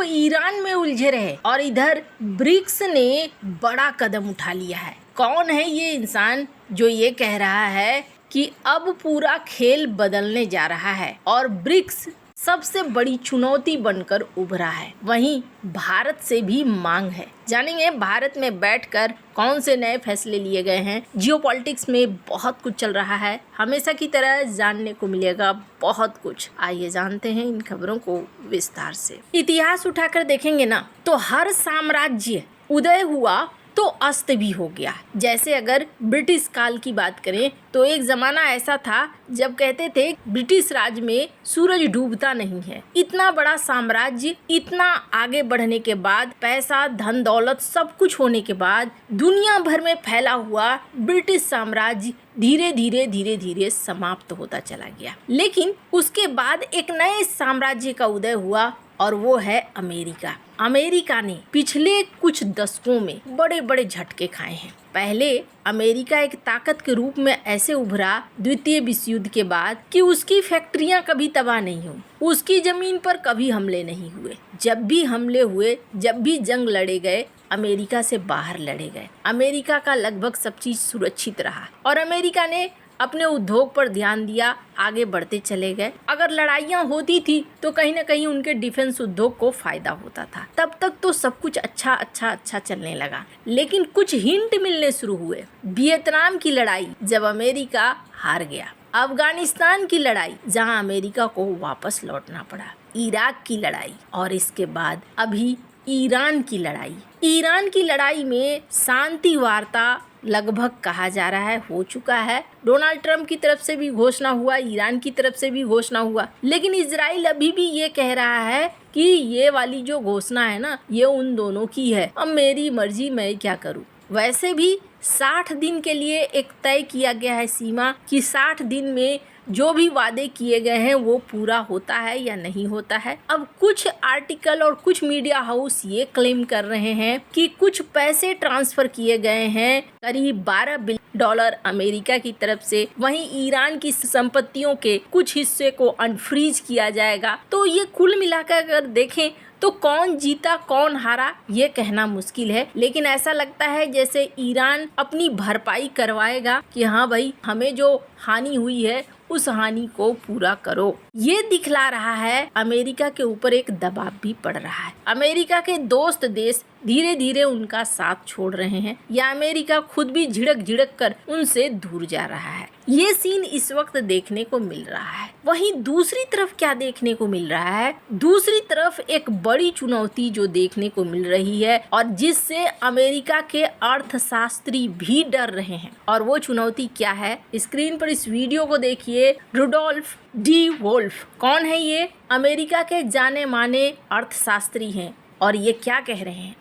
Iran में उलझे रहे और इधर ब्रिक्स ने बड़ा कदम उठा लिया है। कौन है ये इंसान जो ये कह रहा है कि अब पूरा खेल बदलने जा रहा है और ब्रिक्स सबसे बड़ी चुनौती बनकर उभरा है। वहीं भारत से भी मांग है। जानेंगे भारत में बैठकर कौन से नए फैसले लिए गए हैं। जियोपॉलिटिक्स में बहुत कुछ चल रहा है, हमेशा की तरह जानने को मिलेगा बहुत कुछ। आइए जानते हैं इन खबरों को विस्तार से। इतिहास उठाकर देखेंगे ना तो हर साम्राज्य उदय हुआ तो अस्त भी हो गया। जैसे अगर ब्रिटिश काल की बात करें तो एक जमाना ऐसा था जब कहते थे ब्रिटिश राज में सूरज डूबता नहीं है। इतना बड़ा साम्राज्य, इतना आगे बढ़ने के बाद, पैसा धन दौलत सब कुछ होने के बाद दुनिया भर में फैला हुआ ब्रिटिश साम्राज्य धीरे धीरे समाप्त होता चला गया। लेकिन उसके बाद एक नए साम्राज्य का उदय हुआ और वो है अमेरिका। अमेरिका ने पिछले कुछ दशकों में बड़े बड़े झटके खाए हैं। पहले अमेरिका एक ताकत के रूप में ऐसे उभरा द्वितीय विश्व युद्ध के बाद कि उसकी फैक्ट्रियां कभी तबाह नहीं हुई, उसकी जमीन पर कभी हमले नहीं हुए। जब भी हमले हुए, जब भी जंग लड़े गए, अमेरिका से बाहर लड़े गए। अमेरिका का लगभग सब चीज सुरक्षित रहा और अमेरिका ने अपने उद्योग पर ध्यान दिया, आगे बढ़ते चले गए। अगर लड़ाइयाँ होती थी तो कहीं ना कहीं उनके डिफेंस उद्योग को फायदा होता था। तब तक तो सब कुछ अच्छा चलने लगा। लेकिन कुछ हिंट मिलने शुरू हुए। वियतनाम की लड़ाई जब अमेरिका हार गया, अफगानिस्तान की लड़ाई जहां अमेरिका को वापस लौटना पड़ा, इराक की लड़ाई और इसके बाद अभी ईरान की लड़ाई। ईरान की लड़ाई में शांति वार्ता लगभग कहा जा रहा है हो चुका है। डोनाल्ड ट्रंप की तरफ से भी घोषणा हुआ, ईरान की तरफ से भी घोषणा हुआ। लेकिन इजराइल अभी भी ये कह रहा है कि ये वाली जो घोषणा है ना, ये उन दोनों की है, अब मेरी मर्जी, मैं क्या करूं। वैसे भी 60 दिन के लिए एक तय किया गया है सीमा कि 60 दिन में जो भी वादे किए गए हैं वो पूरा होता है या नहीं होता है। अब कुछ आर्टिकल और कुछ मीडिया हाउस ये क्लेम कर रहे हैं कि कुछ पैसे ट्रांसफर किए गए हैं, करीब $12 बिलियन अमेरिका की तरफ से। वहीं ईरान की संपत्तियों के कुछ हिस्से को अनफ्रीज किया जाएगा। तो ये कुल मिलाकर अगर देखें तो कौन जीता कौन हारा ये कहना मुश्किल है। लेकिन ऐसा लगता है जैसे ईरान अपनी भरपाई करवाएगा कि हाँ भाई, हमें जो हानि हुई है उस हानि को पूरा करो। ये दिखला रहा है अमेरिका के ऊपर एक दबाव भी पड़ रहा है। अमेरिका के दोस्त देश धीरे धीरे उनका साथ छोड़ रहे हैं या अमेरिका खुद भी झिड़क कर उनसे दूर जा रहा है। ये सीन इस वक्त देखने को मिल रहा है। वहीं दूसरी तरफ क्या देखने को मिल रहा है? दूसरी तरफ एक बड़ी चुनौती जो देखने को मिल रही है और जिससे अमेरिका के अर्थशास्त्री भी डर रहे हैं। और वो चुनौती क्या है? स्क्रीन पर इस वीडियो को देखिए। रुडोल्फ डी वोल्फ कौन है ये? अमेरिका के जाने माने अर्थशास्त्री हैं और ये क्या कह रहे हैं?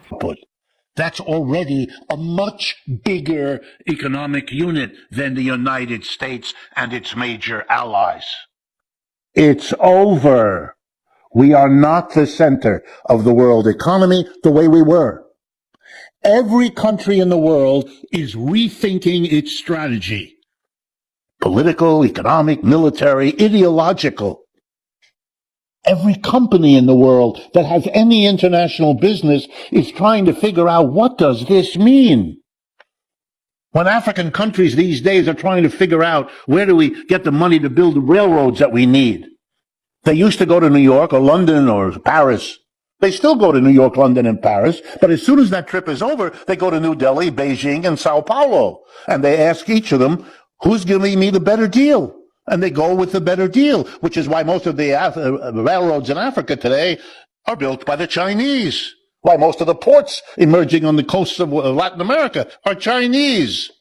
That's already a much bigger economic unit than the United States and its major allies. It's over. We are not the center of the world economy the way we were. Every country in the world is rethinking its strategy. Political, economic, military, ideological. Every company in the world that has any international business is trying to figure out, what does this mean? When African countries these days are trying to figure out, where do we get the money to build the railroads that we need? They used to go to New York or London or Paris. They still go to New York, London, and Paris, but as soon as that trip is over, they go to New Delhi, Beijing, and Sao Paulo. And they ask each of them, who's giving me the better deal? And they go with the better deal, which is why most of the railroads in Africa today are built by the Chinese. Why most of the ports emerging on the coasts of Latin America are Chinese.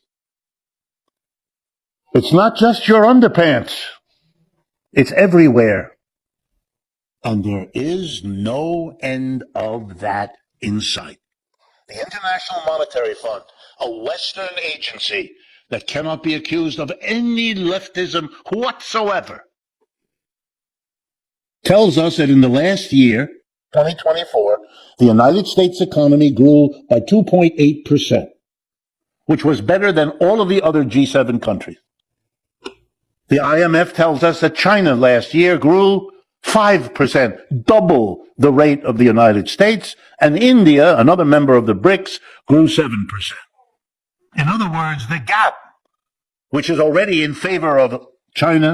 It's not just your underpants. It's everywhere. And there is no end of that in sight. The International Monetary Fund, a Western agency that cannot be accused of any leftism whatsoever, tells us that in the last year, 2024, the United States economy grew by 2.8%, which was better than all of the other G7 countries. The IMF tells us that China last year grew 5%, double the rate of the United States, and India, another member of the BRICS, grew 7%. In other words, the gap, which is already in favor of China,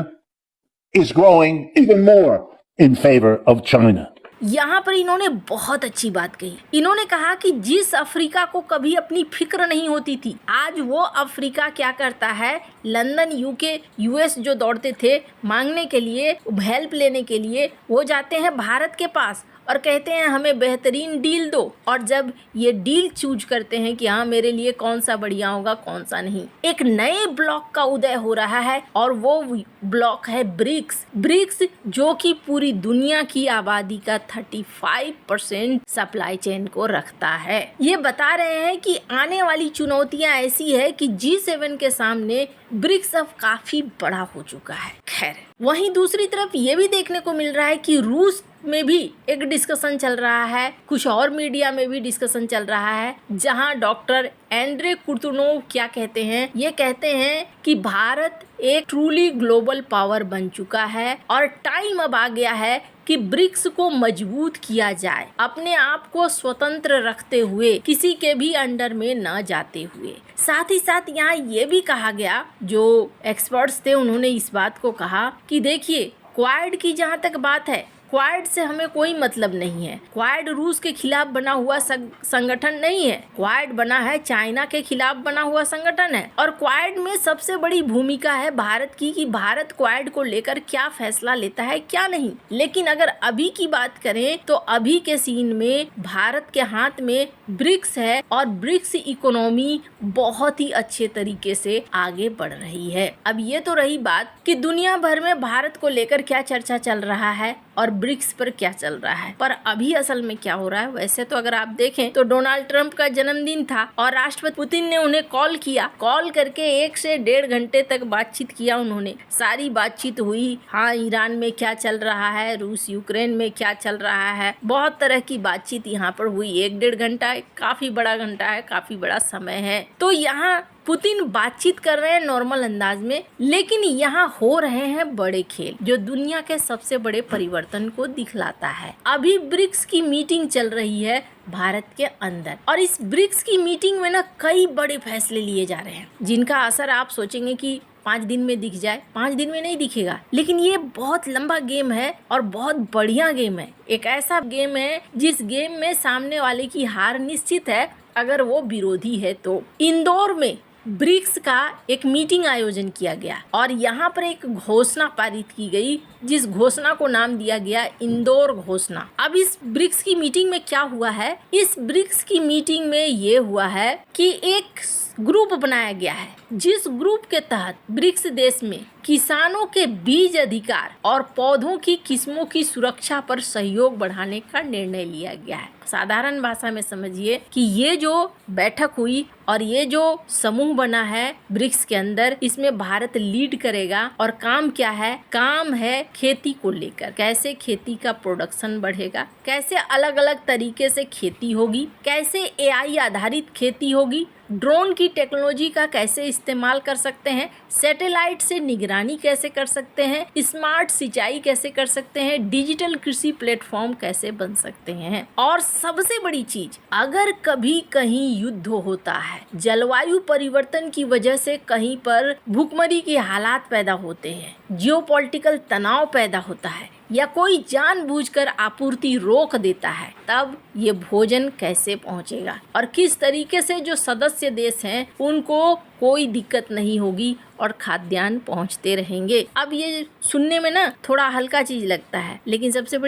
is growing even more in favor of China. यहाँ पर इन्होंने बहुत अच्छी बात कही। इन्होंने कहा कि जिस अफ्रीका को कभी अपनी फिक्र नहीं होती थी, आज वो अफ्रीका क्या करता है, लंदन, यूके, यूएस जो दौड़ते थे मांगने के लिए, हेल्प लेने के लिए, वो जाते हैं भारत के पास और कहते हैं हमें बेहतरीन डील दो। और जब ये डील चूज करते हैं कि हाँ मेरे लिए कौन सा बढ़िया होगा, कौन सा नहीं, एक नए ब्लॉक का उदय हो रहा है और वो ब्लॉक है ब्रिक्स। ब्रिक्स जो कि पूरी दुनिया की आबादी का 35% सप्लाई चेन को रखता है। ये बता रहे हैं कि आने वाली चुनौतियां ऐसी है कि G7 के सामने ब्रिक्स अब काफी बड़ा हो चुका है। खैर, वहीं दूसरी तरफ ये भी देखने को मिल रहा है कि रूस में भी एक डिस्कशन चल रहा है, कुछ और मीडिया में भी डिस्कशन चल रहा है, जहां डॉक्टर एंड्रे कुर्तुनोव क्या कहते हैं, ये कहते हैं कि भारत एक ट्रूली ग्लोबल पावर बन चुका है और टाइम अब आ गया है कि ब्रिक्स को मजबूत किया जाए, अपने आप को स्वतंत्र रखते हुए, किसी के भी अंडर में न जाते हुए। साथ ही साथ यहाँ ये भी कहा गया, जो एक्सपर्ट्स थे उन्होंने इस बात को कहा कि देखिए, क्वाड की जहाँ तक बात है, क्वाड से हमें कोई मतलब नहीं है। क्वाड रूस के खिलाफ बना हुआ संगठन नहीं है। क्वाड बना है चाइना के खिलाफ बना हुआ संगठन है और क्वाड में सबसे बड़ी भूमिका है भारत की कि भारत क्वाड को लेकर क्या फैसला लेता है, क्या नहीं। लेकिन अगर अभी की बात करें तो अभी के सीन में भारत के हाथ में ब्रिक्स है और ब्रिक्स इकोनॉमी बहुत ही अच्छे तरीके से आगे बढ़ रही है। अब ये तो रही बात कि दुनिया भर में भारत को लेकर क्या चर्चा चल रहा है और ब्रिक्स पर क्या चल रहा है, पर अभी असल में क्या हो रहा है। वैसे तो अगर आप देखें तो डोनाल्ड ट्रंप का जन्मदिन था और राष्ट्रपति पुतिन ने उन्हें कॉल करके 1 से 1.5 घंटे तक बातचीत किया। उन्होंने सारी बातचीत हुई, हाँ ईरान में क्या चल रहा है, रूस यूक्रेन में क्या चल रहा है, बहुत तरह की बातचीत यहाँ पर हुई। 1-1.5 घंटा काफी बड़ा घंटा है, काफी बड़ा समय है। तो यहाँ पुतिन बातचीत कर रहे हैं नॉर्मल अंदाज में, लेकिन यहाँ हो रहे हैं बड़े खेल जो दुनिया के सबसे बड़े परिवर्तन को दिखलाता है। अभी ब्रिक्स की मीटिंग चल रही है भारत के अंदर और इस ब्रिक्स की मीटिंग में ना कई बड़े फैसले लिए जा रहे हैं, जिनका असर आप सोचेंगे कि 5 दिन में दिख जाए। 5 दिन में नहीं दिखेगा, लेकिन ये बहुत लंबा गेम है और बहुत बढ़िया गेम है। एक ऐसा गेम है जिस गेम में सामने वाले की हार निश्चित है अगर वो विरोधी है। तो इंदौर में ब्रिक्स का एक मीटिंग आयोजन किया गया और यहाँ पर एक घोषणा पारित की गई, जिस घोषणा को नाम दिया गया इंदौर घोषणा। अब इस ब्रिक्स की मीटिंग में क्या हुआ है, इस ब्रिक्स की मीटिंग में ये हुआ है कि एक ग्रुप बनाया गया है, जिस ग्रुप के तहत ब्रिक्स देश में किसानों के बीज अधिकार और पौधों की किस्मों की सुरक्षा पर सहयोग बढ़ाने का निर्णय लिया गया है। साधारण भाषा में समझिए कि ये जो बैठक हुई और ये जो समूह बना है ब्रिक्स के अंदर, इसमें भारत लीड करेगा और काम क्या है, काम है खेती को लेकर, कैसे खेती का प्रोडक्शन बढ़ेगा, कैसे अलग अलग तरीके से खेती होगी, कैसे एआई आधारित खेती होगी, ड्रोन की टेक्नोलॉजी का कैसे इस्तेमाल कर सकते हैं, सैटेलाइट से निगरानी कैसे कर सकते हैं, स्मार्ट सिंचाई कैसे कर सकते हैं, डिजिटल कृषि प्लेटफॉर्म कैसे बन सकते हैं। और सबसे बड़ी चीज, अगर कभी कहीं युद्ध होता है, जलवायु परिवर्तन की वजह से कहीं पर भूखमरी के हालात पैदा होते हैं, जियोपॉलिटिकल तनाव पैदा होता है या कोई जानबूझकर आपूर्ति रोक देता है, तब ये भोजन कैसे पहुंचेगा और किस तरीके से जो सदस्य देश हैं उनको कोई दिक्कत नहीं होगी और खाद्यान्न पहुंचते रहेंगे। अब ये सुनने में ना थोड़ा हल्का चीज लगता है, लेकिन सबसे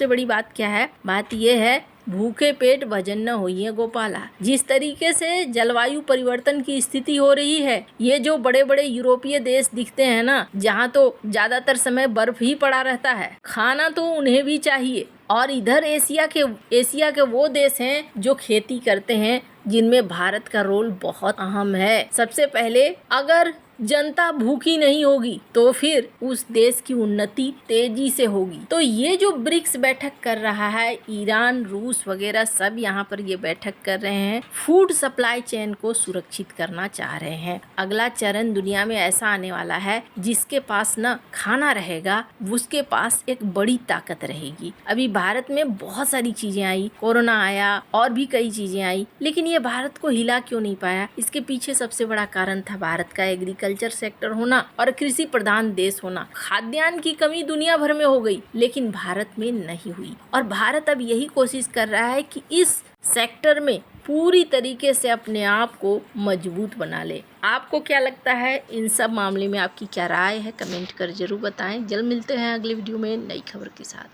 बड़ी बात क्या है, बात ये है भूखे पेट भजन न होइए गोपाला। जिस तरीके से जलवायु परिवर्तन की स्थिति हो रही है, ये जो बड़े बड़े यूरोपीय देश दिखते हैं ना, जहाँ तो ज्यादातर समय बर्फ ही पड़ा रहता है, खाना तो उन्हें भी चाहिए। और इधर एशिया के वो देश हैं जो खेती करते हैं, जिनमें भारत का रोल बहुत अहम है। सबसे पहले अगर जनता भूखी नहीं होगी तो फिर उस देश की उन्नति तेजी से होगी। तो ये जो ब्रिक्स बैठक कर रहा है, ईरान, रूस वगैरह सब यहाँ पर ये बैठक कर रहे हैं, फूड सप्लाई चेन को सुरक्षित करना चाह रहे हैं। अगला चरण दुनिया में ऐसा आने वाला है जिसके पास न खाना रहेगा, उसके पास एक बड़ी ताकत रहेगी। अभी भारत में बहुत सारी चीजें आई, कोरोना आया और भी कई चीजें आई, लेकिन ये भारत को हिला क्यों नहीं पाया? इसके पीछे सबसे बड़ा कारण था भारत का एग्रीकल्चर सेक्टर होना और कृषि प्रधान देश होना। खाद्यान्न की कमी दुनिया भर में हो गई, लेकिन भारत में नहीं हुई। और भारत अब यही कोशिश कर रहा है कि इस सेक्टर में पूरी तरीके से अपने आप को मजबूत बना ले। आपको क्या लगता है? इन सब मामले में आपकी क्या राय है? कमेंट कर जरूर बताएं। जल्द मिलते हैं अगले वीडियो में नई खबर के साथ।